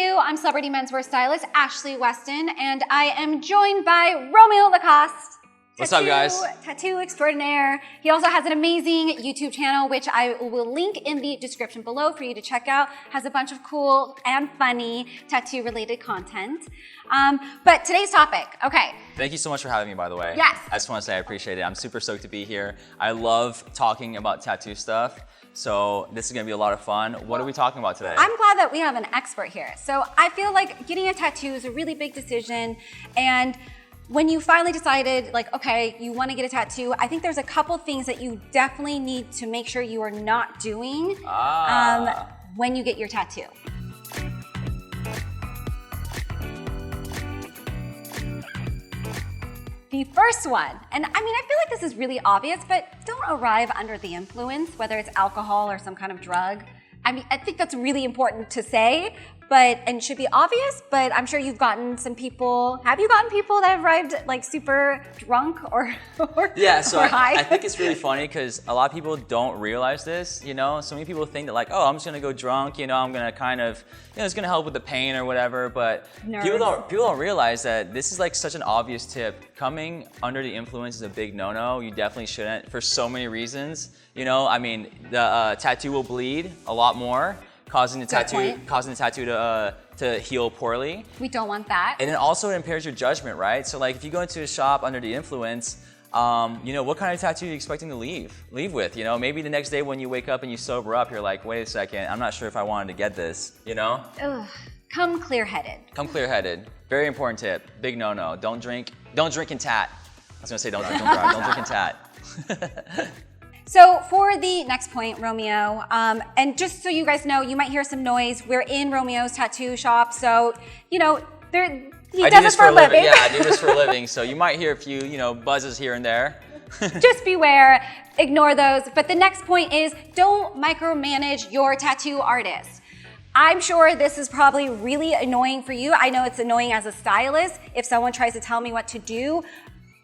you? I'm celebrity menswear stylist Ashley Weston, and I am joined by Romeo Lacoste. What's up, guys? Tattoo extraordinaire. He also has an amazing YouTube channel, which I will link in the description below for you to check out. Has a bunch of cool and funny tattoo-related content. But today's topic, okay. Thank you so much for having me, by the way. Yes. I just want to say I appreciate it. I'm super stoked to be here. I love talking about tattoo stuff. So this is going to be a lot of fun. What are we talking about today? I'm glad that we have an expert here. So I feel like getting a tattoo is a really big decision, and when you finally decided, like, okay, you want to get a tattoo, I think there's a couple things that you definitely need to make sure you are not doing when you get your tattoo. The first one, and I mean, I feel like this is really obvious, but don't arrive under the influence, whether it's alcohol or some kind of drug. I mean, I think that's really important to say, and should be obvious, but I'm sure you've gotten some people, have you gotten people that have arrived like super drunk or yeah, so or high? I think it's really funny because a lot of people don't realize this, you know? So many people think that like, oh, I'm just gonna go drunk, you know, I'm gonna kind of, you know, it's gonna help with the pain or whatever, but people don't realize that this is like such an obvious tip. Coming under the influence is a big no-no. You definitely shouldn't for so many reasons. You know, I mean, the tattoo will bleed a lot more, causing the tattoo to heal poorly. We don't want that. And then also it impairs your judgment, right? So like if you go into a shop under the influence, you know, what kind of tattoo are you expecting to leave with? You know, maybe the next day when you wake up and you sober up, you're like, wait a second, I'm not sure if I wanted to get this, you know? Ugh. Come clear-headed. Come clear-headed. Very important tip. Big no-no. Don't drink and tat. I was gonna say don't drink and drive. Don't drink and tat. So for the next point, Romeo, and just so you guys know, you might hear some noise. We're in Romeo's tattoo shop, so, you know, he does this for a living. Yeah, I do this for a living, so you might hear a few, you know, buzzes here and there. Just beware, ignore those. But the next point is, don't micromanage your tattoo artist. I'm sure this is probably really annoying for you. I know it's annoying as a stylist if someone tries to tell me what to do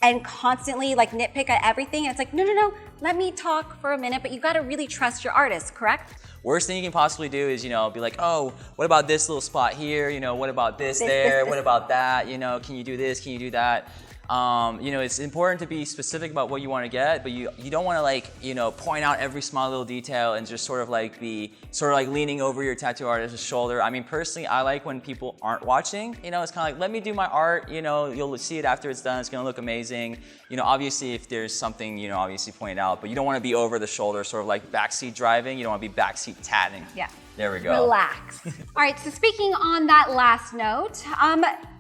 and constantly like nitpick at everything. And it's like, no, let me talk for a minute, but you gotta really trust your artist, correct? Worst thing you can possibly do is, you know, be like, oh, what about this little spot here? You know, what about this there? What about that? You know, can you do this? Can you do that? You know, it's important to be specific about what you want to get, but you don't want to like, you know, point out every small little detail and just sort of like be leaning over your tattoo artist's shoulder. I mean, personally, I like when people aren't watching. You know, it's kind of like, let me do my art. You know, you'll see it after it's done. It's gonna look amazing. You know, obviously, if there's something, you know, obviously point out, but you don't want to be over the shoulder, sort of like backseat driving. You don't want to be backseat tatting. Yeah. There we go. Relax. All right, so speaking on that last note,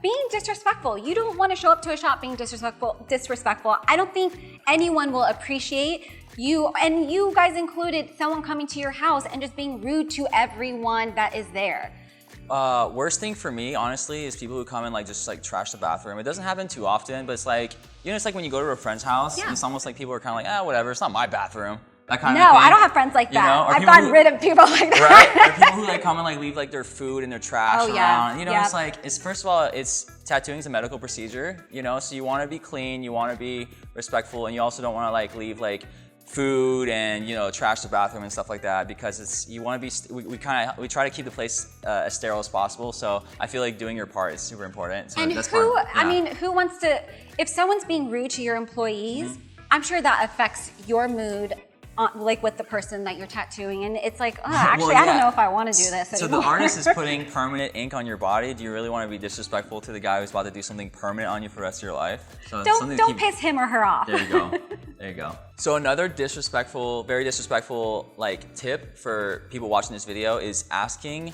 being disrespectful. You don't want to show up to a shop being disrespectful. I don't think anyone will appreciate you, and you guys included, someone coming to your house and just being rude to everyone that is there. Worst thing for me, honestly, is people who come and like just like trash the bathroom. It doesn't happen too often, but it's like, you know, it's like when you go to a friend's house, and it's almost like people are kind of like, ah, whatever, it's not my bathroom. That kind of thing. I don't have friends like that. You know? I've gotten rid of people like that. Right? Or people who like come and like leave like their food and their trash around. You know, it's like, first of all, tattooing is a medical procedure, you know, so you want to be clean, you want to be respectful, and you also don't want to like leave like food and, you know, trash the bathroom and stuff like that, because you want to be, we try to keep the place as sterile as possible. So I feel like doing your part is super important. So and who wants to, if someone's being rude to your employees, I'm sure that affects your mood, like with the person that you're tattooing, and it's like, oh, actually, I don't know if I want to do this anymore. So the artist is putting permanent ink on your body. Do you really want to be disrespectful to the guy who's about to do something permanent on you for the rest of your life? So don't piss him or her off. There you go. There you go. So another very disrespectful like tip for people watching this video is asking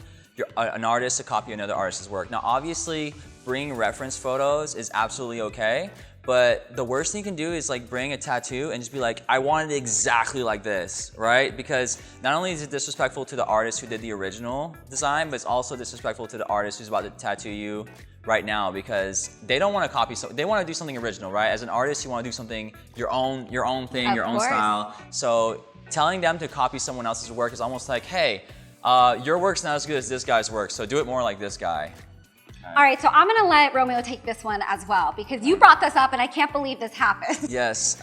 an artist to copy another artist's work. Now, obviously, bringing reference photos is absolutely okay. But the worst thing you can do is like bring a tattoo and just be like, I wanted it exactly like this, right? Because not only is it disrespectful to the artist who did the original design, but it's also disrespectful to the artist who's about to tattoo you right now, because they don't want to copy, they want to do something original, right? As an artist, you want to do something, your own thing, your own style. So telling them to copy someone else's work is almost like, hey, your work's not as good as this guy's work, so do it more like this guy. All right, so I'm gonna let Romeo take this one as well, because you brought this up and I can't believe this happened. Yes,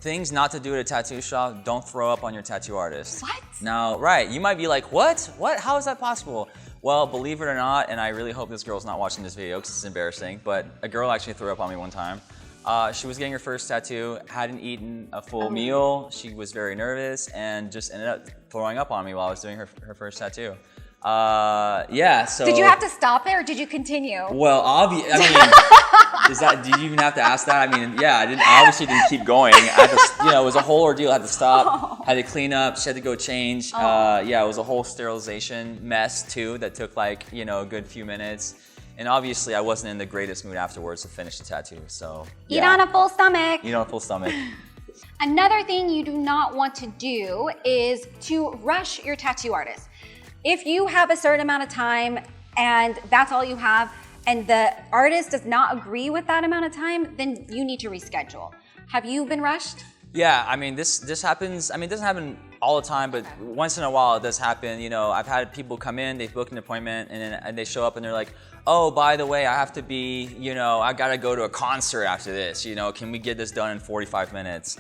things not to do at a tattoo shop: don't throw up on your tattoo artist. What? Now, right, you might be like, what? How is that possible? Well, believe it or not, and I really hope this girl's not watching this video because it's embarrassing, but a girl actually threw up on me one time. She was getting her first tattoo, hadn't eaten a full meal. She was very nervous and just ended up throwing up on me while I was doing her first tattoo. Yeah, so. Did you have to stop it or did you continue? Well, did you even have to ask that? I mean, yeah, I obviously didn't keep going. I had to, it was a whole ordeal. I had to stop, had to clean up, she had to go change. Yeah, it was a whole sterilization mess too that took like, a good few minutes. And obviously I wasn't in the greatest mood afterwards to finish the tattoo, so. Eat on a full stomach. Eat on a full stomach. Another thing you do not want to do is to rush your tattoo artist. If you have a certain amount of time and that's all you have, and the artist does not agree with that amount of time, then you need to reschedule. Have you been rushed? Yeah, I mean, this happens, it doesn't happen all the time, but once in a while it does happen. I've had people come in, they've booked an appointment, and they show up and they're like, oh, by the way, I have to be, I gotta go to a concert after this, can we get this done in 45 minutes?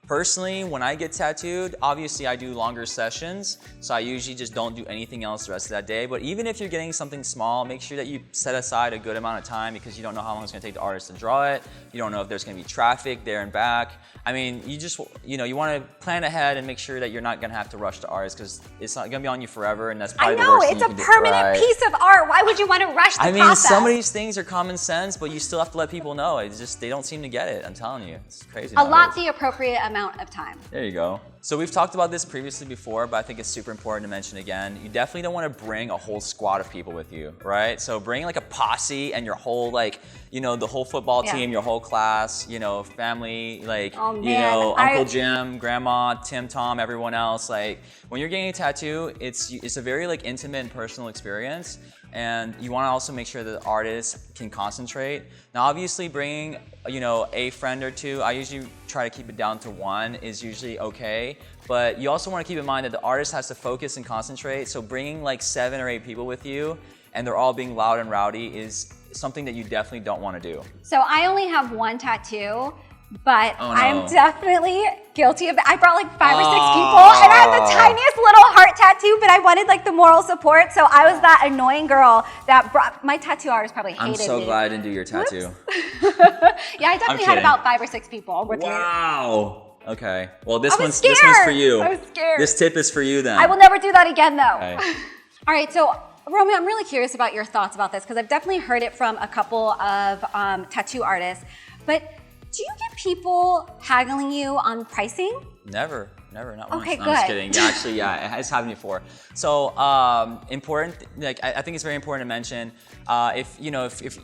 Personally, when I get tattooed, obviously I do longer sessions, so I usually just don't do anything else the rest of that day. But even if you're getting something small, make sure that you set aside a good amount of time because you don't know how long it's gonna take the artist to draw it. You don't know if there's gonna be traffic there and back. I mean, you just, you wanna plan ahead and make sure that you're not gonna have to rush the artist because it's not gonna be on you forever, and that's probably the worst thing you can do. I know, it's a permanent piece of art. Why would you wanna rush the process? Some of these things are common sense, but you still have to let people know. It's just, they don't seem to get it, I'm telling you. It's crazy. Allot the appropriate amount of time. There you go. So we've talked about this previously before, but I think it's super important to mention again. You definitely don't want to bring a whole squad of people with you, right? So bring like a posse and your whole the whole football team, your whole class, family, Uncle Jim, Grandma, Tim, Tom, everyone else. Like when you're getting a tattoo, it's a very intimate and personal experience. And you want to also make sure that the artist can concentrate. Now, obviously, bringing a friend or two, I usually try to keep it down to one, is usually okay. But you also want to keep in mind that the artist has to focus and concentrate. So bringing like 7 or 8 people with you, and they're all being loud and rowdy, is something that you definitely don't want to do. So I only have one tattoo, but I'm definitely guilty of it. I brought like 5 or 6 people, and I have the tiniest little heart tattoo, but I wanted like the moral support. So I was that annoying girl that brought, my tattoo artist probably hated me. I'm so glad I didn't do your tattoo. Yeah, I definitely had about 5 or 6 people with me. Wow. Okay. Well, this one's scared. for you. I was scared. This tip is for you then. I will never do that again though. Okay. All right, so Romeo, I'm really curious about your thoughts about this because I've definitely heard it from a couple of tattoo artists, but do you get people haggling you on pricing? Never, not once. Okay, no, good. I'm just kidding. Yeah, actually, yeah, it has happened before. So important, I think it's very important to mention, if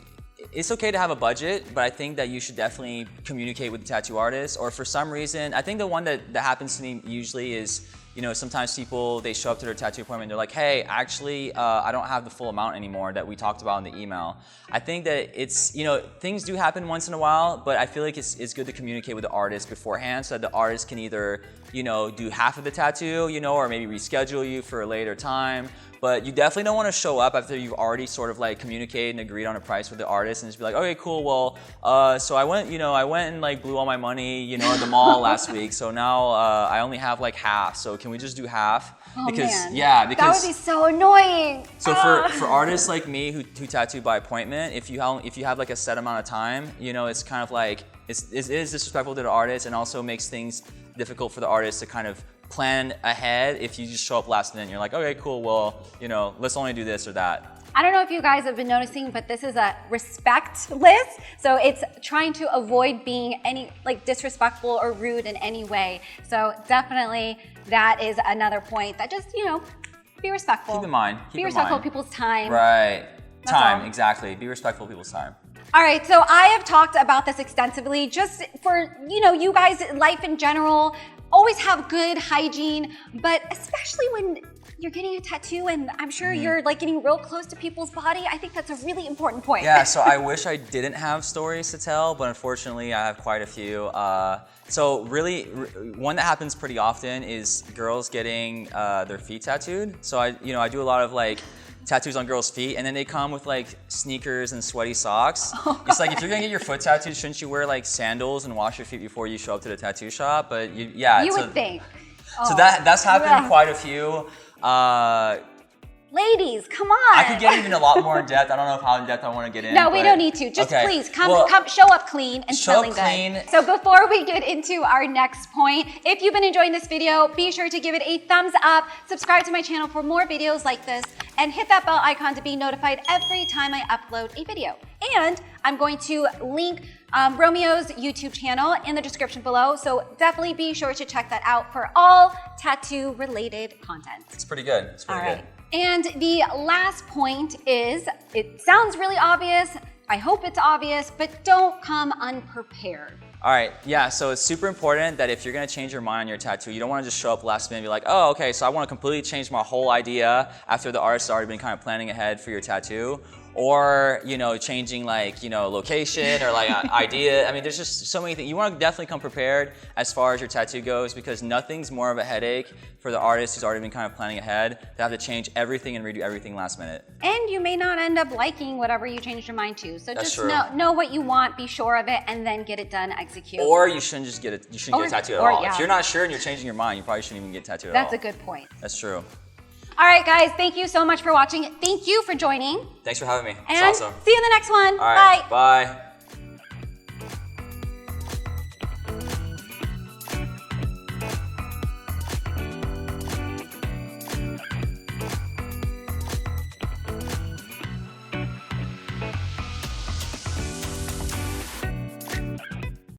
it's okay to have a budget, but I think that you should definitely communicate with the tattoo artist, or for some reason, I think the one that happens to me usually is, sometimes people, they show up to their tattoo appointment, they're like, hey, actually, I don't have the full amount anymore that we talked about in the email. I think that it's, things do happen once in a while, but I feel like it's good to communicate with the artist beforehand so that the artist can either, do half of the tattoo, or maybe reschedule you for a later time. But you definitely don't want to show up after you've already sort of like communicated and agreed on a price with the artist and just be like, okay, cool, well, so I went and like blew all my money, at the mall last week, so now I only have like half, so can we just do half? Oh, because, man. yeah, because that would be so annoying. So for artists like me who tattoo by appointment, if you have like a set amount of time, it's kind of like, it is disrespectful to the artist and also makes things difficult for the artist to kind of plan ahead if you just show up last minute and you're like, okay, cool, well, let's only do this or that. I don't know if you guys have been noticing, but this is a respect list. So it's trying to avoid being any disrespectful or rude in any way. So definitely that is another point that just, be respectful. Keep in mind. Be respectful of people's time. Right. That's Time, all. exactly. Be respectful of people's time. All right, so I have talked about this extensively just for, you guys, life in general. Always have good hygiene, but especially when you're getting a tattoo and I'm sure you're like getting real close to people's body, I think that's a really important point. Yeah, so I wish I didn't have stories to tell, but unfortunately I have quite a few. So really, one that happens pretty often is girls getting their feet tattooed. So I do a lot of like tattoos on girls' feet, and then they come with like sneakers and sweaty socks. It's like, if you're gonna get your foot tattooed, shouldn't you wear like sandals and wash your feet before you show up to the tattoo shop? But you would think. So that's happened quite a few. Ladies, come on. I could get even a lot more in depth. I don't know how in depth I want to get in. No, we don't need to. Just okay. please come show up clean and smelling good. So before we get into our next point, if you've been enjoying this video, be sure to give it a thumbs up, subscribe to my channel for more videos like this, and hit that bell icon to be notified every time I upload a video. And I'm going to link Romeo's YouTube channel in the description below, so definitely be sure to check that out for all tattoo-related content. It's pretty good. It's pretty good. And the last point is, it sounds really obvious, I hope it's obvious, but don't come unprepared. All right, yeah, so it's super important that if you're gonna change your mind on your tattoo, you don't wanna just show up last minute and be like, oh, okay, so I wanna completely change my whole idea after the artist has already been kind of planning ahead for your tattoo. Or, you know, changing like, you know, location or like an idea. I mean, there's just so many things. You want to definitely come prepared as far as your tattoo goes, because nothing's more of a headache for the artist who's already been kind of planning ahead to have to change everything and redo everything last minute. And you may not end up liking whatever you changed your mind to. So just know what you want, be sure of it, and then get it done, execute. Or you shouldn't just get a tattoo at all. Yeah. If you're not sure and you're changing your mind, you probably shouldn't even get a tattoo at all. That's a good point. That's true. All right, guys, thank you so much for watching. Thank you for joining. Thanks for having me. And it's awesome. See you in the next one. All right, bye. Bye.